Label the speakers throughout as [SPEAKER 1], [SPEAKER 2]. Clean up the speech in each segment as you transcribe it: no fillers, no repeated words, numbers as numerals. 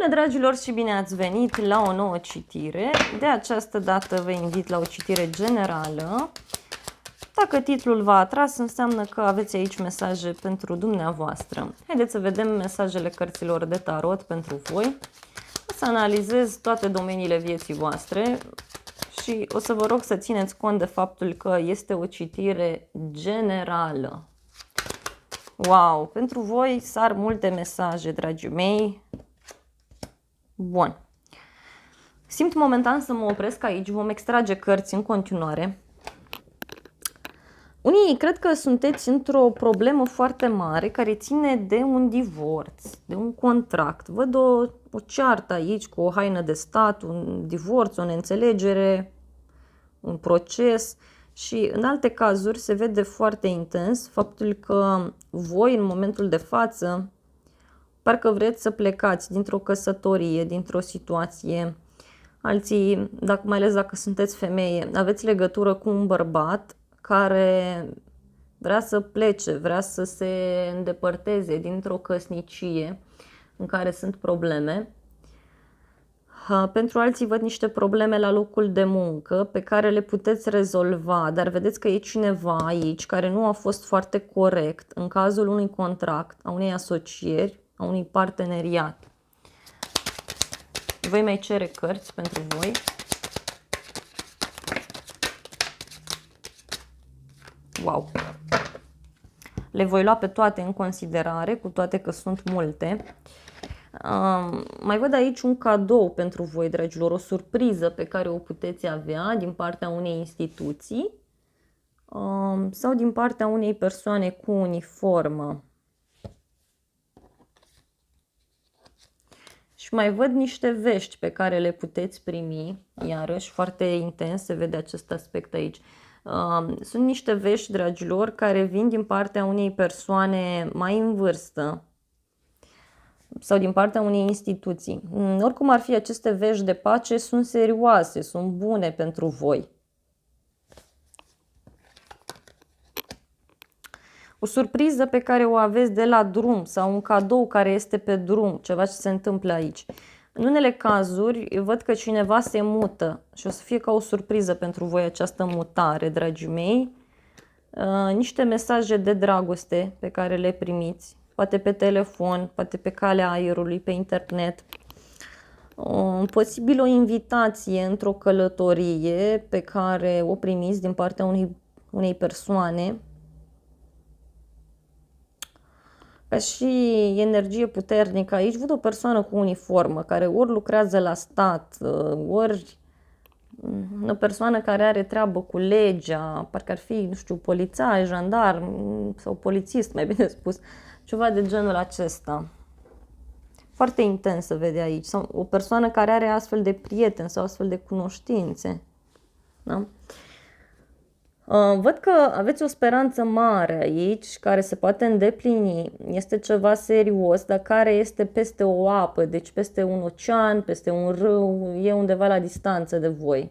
[SPEAKER 1] Bună, dragilor, și bine ați venit la o nouă citire. De această dată vă invit la o citire generală. Dacă titlul v-a atras, înseamnă că aveți aici mesaje pentru dumneavoastră. Haideți să vedem mesajele cărților de tarot pentru voi. O să analizez toate domeniile vieții voastre și o să vă rog să țineți cont de faptul că este o citire generală. Wow, pentru voi sar multe mesaje, dragii mei. Bun. Simt momentan să mă opresc aici, vom extrage cărți în continuare. Unii cred că sunteți într-o problemă foarte mare care ține de un divorț, de un contract. Văd o ceartă aici cu o haină de stat, un divorț, o neînțelegere, un proces și în alte cazuri se vede foarte intens faptul că voi în momentul de față parcă vreți să plecați dintr-o căsătorie, dintr-o situație. Alții, mai ales dacă sunteți femeie, aveți legătură cu un bărbat care vrea să plece, vrea să se îndepărteze dintr-o căsnicie în care sunt probleme. Pentru alții văd niște probleme la locul de muncă pe care le puteți rezolva, dar vedeți că e cineva aici care nu a fost foarte corect în cazul unui contract, a unei asocieri, a unui parteneriat. Voi mai cere cărți pentru voi. Wow! Le voi lua pe toate în considerare, cu toate că sunt multe. Mai văd aici un cadou pentru voi, dragilor, o surpriză pe care o puteți avea din partea unei instituții sau din partea unei persoane cu uniformă. Și mai văd niște vești pe care le puteți primi, iarăși foarte intens se vede acest aspect aici. Sunt niște vești, dragilor, care vin din partea unei persoane mai în vârstă sau din partea unei instituții. Oricum ar fi, aceste vești de pace sunt serioase, sunt bune pentru voi. O surpriză pe care o aveți de la drum sau un cadou care este pe drum, ceva ce se întâmplă aici. În unele cazuri văd că cineva se mută și o să fie ca o surpriză pentru voi această mutare, dragii mei. Niște mesaje de dragoste pe care le primiți, poate pe telefon, poate pe calea aerului, pe internet. Posibil o invitație într-o călătorie pe care o primiți din partea unei persoane. Ca și energie puternică aici, văd o persoană cu uniformă care ori lucrează la stat, ori o persoană care are treabă cu legea, parcă ar fi, nu știu, polițai, jandarm sau polițist, mai bine spus, ceva de genul acesta. Foarte intens se vede aici. Sau o persoană care are astfel de prieteni sau astfel de cunoștințe. Da? Văd că aveți o speranță mare aici, care se poate îndeplini. Este ceva serios, dar care este peste o apă, deci peste un ocean, peste un râu, e undeva la distanță de voi.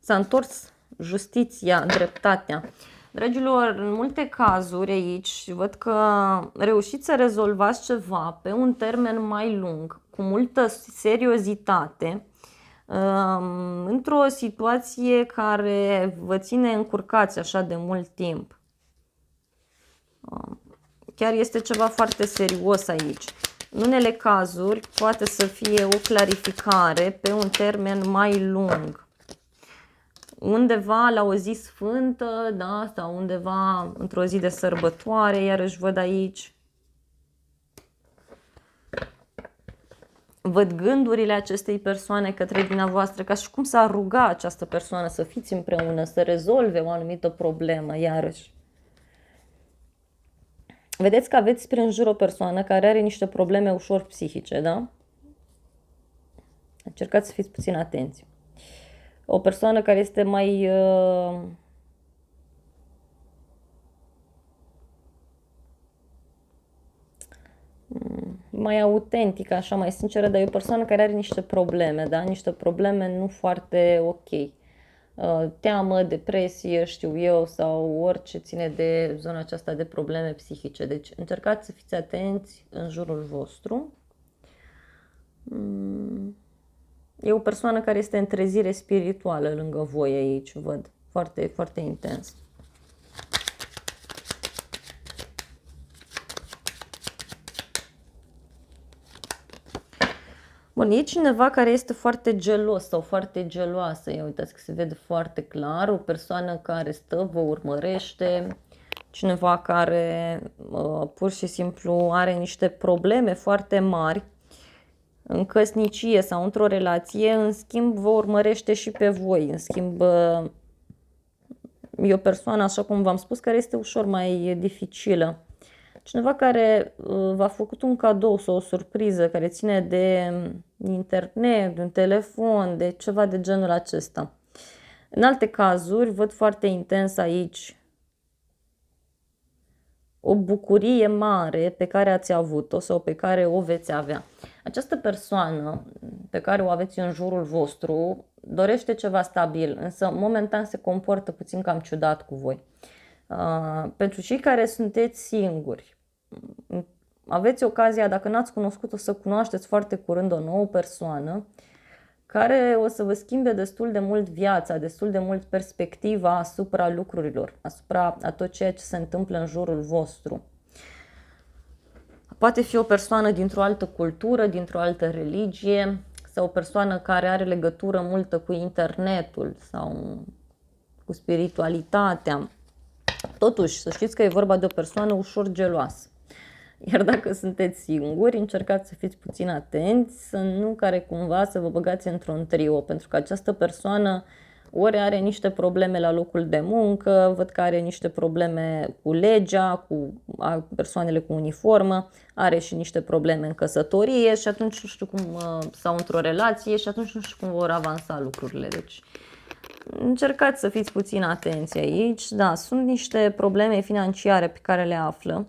[SPEAKER 1] S-a întors justiția, dreptatea. Dragilor, în multe cazuri aici văd că reușiți să rezolvați ceva pe un termen mai lung, cu multă seriozitate, într-o situație care vă ține încurcați așa de mult timp. Chiar este ceva foarte serios aici. În unele cazuri poate să fie o clarificare pe un termen mai lung. Undeva la o zi sfântă, da, sau undeva într-o zi de sărbătoare, iarăși văd aici. Văd gândurile acestei persoane către dumneavoastră, ca și cum s-ar ruga această persoană să fiți împreună, să rezolve o anumită problemă, iarăși. Vedeți că aveți prin jur o persoană care are niște probleme ușor psihice, da? Încercați să fiți puțin atenți. O persoană care este mai autentică, așa, mai sinceră, dar e o persoană care are niște probleme, da? Niște probleme nu foarte ok. Teamă, depresie, știu eu, sau orice ține de zona aceasta de probleme psihice. Deci încercați să fiți atenți în jurul vostru. E o persoană care este în trezire spirituală lângă voi aici, văd. Foarte, foarte intens. Bun, e cineva care este foarte gelos sau foarte geloasă. Ia uitați că se vede foarte clar. O persoană care stă, vă urmărește. Cineva care pur și simplu are niște probleme foarte mari în căsnicie sau într-o relație. În schimb, vă urmărește și pe voi. În schimb, e o persoană, așa cum v-am spus, care este ușor mai dificilă. Cineva care v-a făcut un cadou sau o surpriză care ține de internet, de un telefon, de ceva de genul acesta. În alte cazuri, văd foarte intens aici o bucurie mare pe care ați avut-o sau pe care o veți avea. Această persoană pe care o aveți în jurul vostru dorește ceva stabil, însă momentan se comportă puțin cam ciudat cu voi. Pentru cei care sunteți singuri, aveți ocazia, dacă n-ați cunoscut-o, să cunoașteți foarte curând o nouă persoană care o să vă schimbe destul de mult viața, destul de mult perspectiva asupra lucrurilor, asupra a tot ceea ce se întâmplă în jurul vostru. Poate fi o persoană dintr-o altă cultură, dintr-o altă religie, sau o persoană care are legătură multă cu internetul sau cu spiritualitatea. Totuși, să știți că e vorba de o persoană ușor geloasă. Iar dacă sunteți singuri, încercați să fiți puțin atenți, să nu care cumva să vă băgați într-un trio, pentru că această persoană ori are niște probleme la locul de muncă, văd că are niște probleme cu legea, cu persoanele cu uniformă, are și niște probleme în căsătorie și atunci nu știu cum, sau într-o relație și atunci nu știu cum vor avansa lucrurile. Deci încercați să fiți puțin atenți aici. Da, sunt niște probleme financiare pe care le află,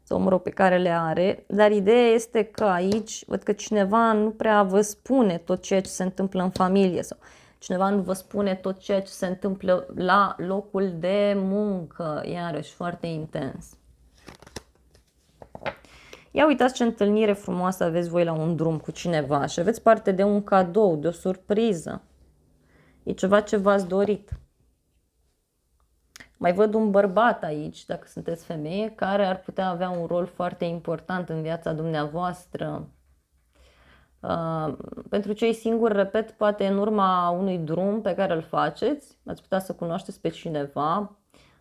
[SPEAKER 1] sau mă rog, pe care le are, dar ideea este că aici văd că cineva nu prea vă spune tot ceea ce se întâmplă în familie sau cineva nu vă spune tot ceea ce se întâmplă la locul de muncă, iarăși foarte intens. Ia uitați ce întâlnire frumoasă aveți voi la un drum cu cineva și aveți parte de un cadou, de o surpriză. E ceva ce v-ați dorit. Mai văd un bărbat aici, dacă sunteți femeie, care ar putea avea un rol foarte important în viața dumneavoastră. Pentru cei singuri, repet, poate în urma unui drum pe care îl faceți, ați putea să cunoașteți pe cineva,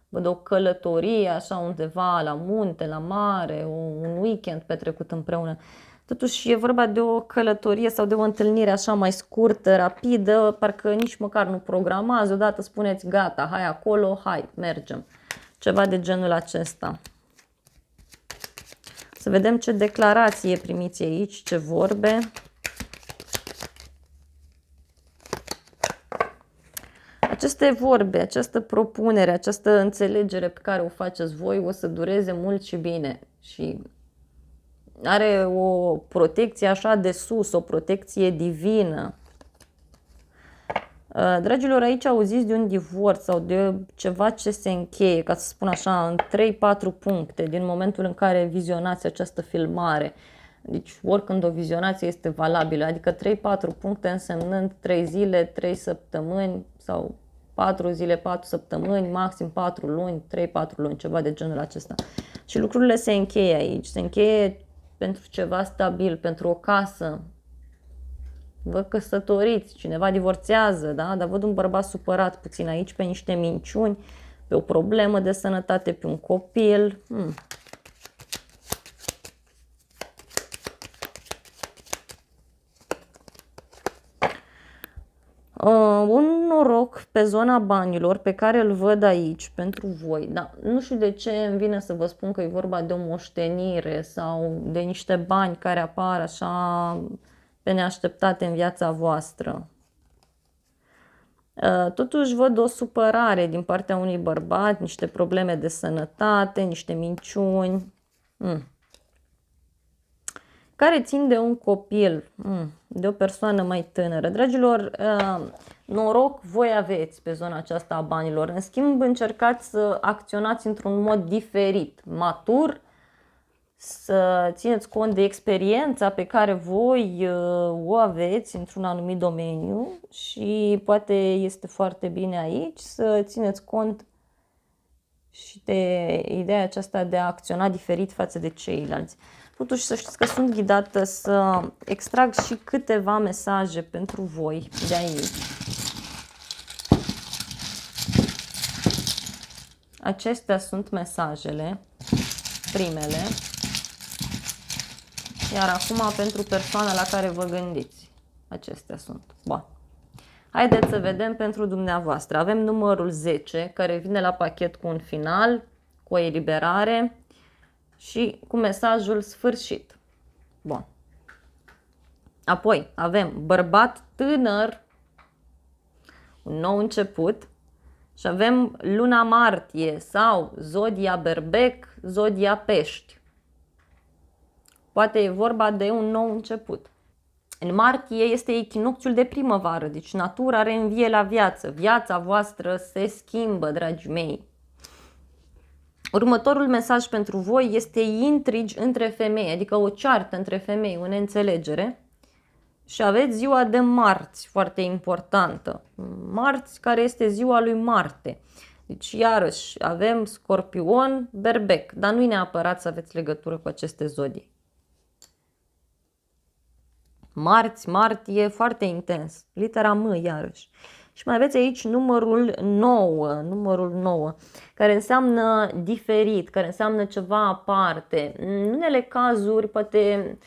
[SPEAKER 1] văd o călătorie așa undeva la munte, la mare, un weekend petrecut împreună. Totuși e vorba de o călătorie sau de o întâlnire așa mai scurtă, rapidă, parcă nici măcar nu programați, odată spuneți gata, hai acolo, hai, mergem. Ceva de genul acesta. Să vedem ce declarație primiți aici, ce vorbe. Aceste vorbe, această propunere, această înțelegere pe care o faceți voi o să dureze mult și bine și are o protecție așa de sus, o protecție divină. Dragilor, aici auziți de un divorț sau de ceva ce se încheie, ca să spun așa, în 3-4 puncte din momentul în care vizionați această filmare. Deci oricând o vizionați este valabilă, adică 3-4 puncte însemnând 3 zile, 3 săptămâni sau 4 zile, 4 săptămâni, maxim 4 luni, 3-4 luni, ceva de genul acesta. Și lucrurile se încheie aici, se încheie pentru ceva stabil, pentru o casă. Vă căsătoriți, cineva divorțează, da? Dar văd un bărbat supărat puțin aici pe niște minciuni, pe o problemă de sănătate, pe un copil. Un noroc pe zona banilor pe care îl văd aici pentru voi, dar nu știu de ce îmi vine să vă spun că e vorba de o moștenire sau de niște bani care apar așa pe neașteptate în viața voastră. Totuși văd o supărare din partea unui bărbat, niște probleme de sănătate, niște minciuni. care țin de un copil, de o persoană mai tânără. Dragilor, noroc voi aveți pe zona aceasta a banilor. În schimb, încercați să acționați într-un mod diferit, matur, să țineți cont de experiența pe care voi o aveți într-un anumit domeniu și poate este foarte bine aici să țineți cont și de ideea aceasta de a acționa diferit față de ceilalți. Totuși să știți că sunt ghidată să extrag și câteva mesaje pentru voi de aici. Acestea sunt mesajele, primele. Iar acum pentru persoana la care vă gândiți. Acestea sunt. Bun. Haideți să vedem pentru dumneavoastră. Avem numărul 10 care vine la pachet cu un final, cu o eliberare și cu mesajul sfârșit. Bun. Apoi avem bărbat tânăr, un nou început și avem luna martie sau zodia berbec, zodia pești. Poate e vorba de un nou început. În martie este echinocțiul de primăvară, deci natura reînvie la viață. Viața voastră se schimbă, dragii mei. Următorul mesaj pentru voi este intrigi între femei, adică o ceartă între femei, o neînțelegere. Și aveți ziua de marți, foarte importantă. Marți, care este ziua lui Marte. Deci, iarăși, avem Scorpion, Berbec, dar nu-i neapărat să aveți legătură cu aceste zodii. Marți, martie, foarte intens. Litera M, iarăși. Și mai aveți aici numărul 9, care înseamnă diferit, care înseamnă ceva aparte. În unele cazuri, poate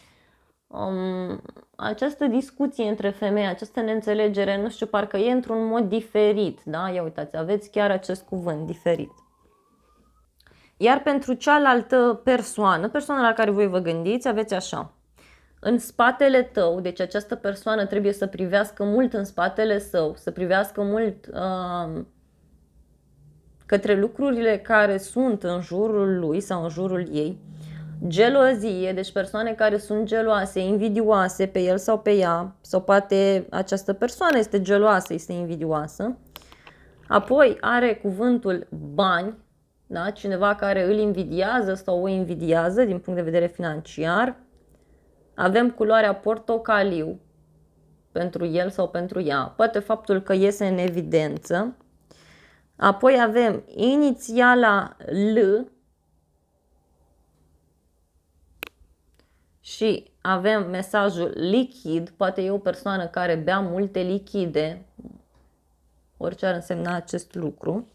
[SPEAKER 1] această discuție între femei, această neînțelegere, nu știu, parcă e într-un mod diferit. Da? Ia uitați, aveți chiar acest cuvânt, diferit. Iar pentru cealaltă persoană la care voi vă gândiți, aveți așa. În spatele tău, deci această persoană trebuie să privească mult în spatele său, să privească mult către lucrurile care sunt în jurul lui sau în jurul ei. Gelozie, deci persoane care sunt geloase, invidioase pe el sau pe ea, sau poate această persoană este geloasă, este invidioasă. Apoi are cuvântul bani, da? Cineva care îl invidiază sau o invidiază din punct de vedere financiar. Avem culoarea portocaliu pentru el sau pentru ea, poate faptul că iese în evidență. Apoi avem inițiala L și avem mesajul lichid, poate e o persoană care bea multe lichide, orice ar însemna acest lucru.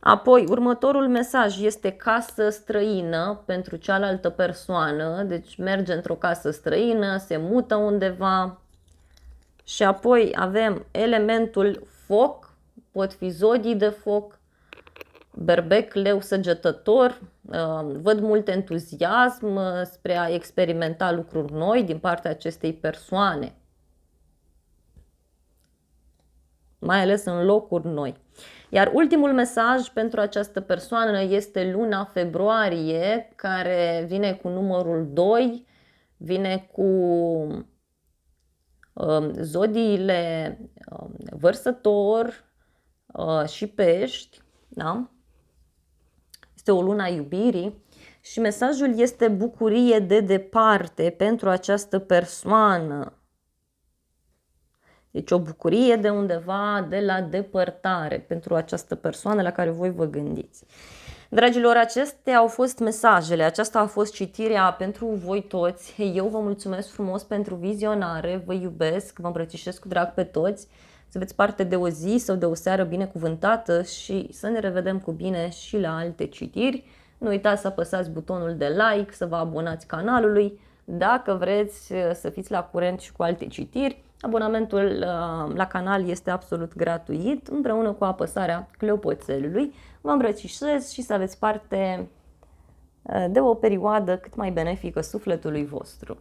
[SPEAKER 1] Apoi, următorul mesaj este casă străină pentru cealaltă persoană, deci merge într-o casă străină, se mută undeva. Și apoi avem elementul foc, pot fi zodii de foc, berbec, leu săgetător, văd mult entuziasm spre a experimenta lucruri noi din partea acestei persoane, mai ales în locuri noi. Iar ultimul mesaj pentru această persoană este luna februarie, care vine cu numărul 2, vine cu zodiile Vărsător și Pești, da? Este o lună a iubirii și mesajul este bucurie de departe pentru această persoană. Deci o bucurie de undeva, de la depărtare pentru această persoană la care voi vă gândiți. Dragilor, acestea au fost mesajele, aceasta a fost citirea pentru voi toți. Eu vă mulțumesc frumos pentru vizionare, vă iubesc, vă îmbrățișez cu drag pe toți. Să aveți parte de o zi sau de o seară binecuvântată și să ne revedem cu bine și la alte citiri. Nu uitați să apăsați butonul de like, să vă abonați canalului. Dacă vreți să fiți la curent și cu alte citiri, abonamentul la canal este absolut gratuit, împreună cu apăsarea clopoțelului. Vă îmbrățișez și să aveți parte de o perioadă cât mai benefică sufletului vostru.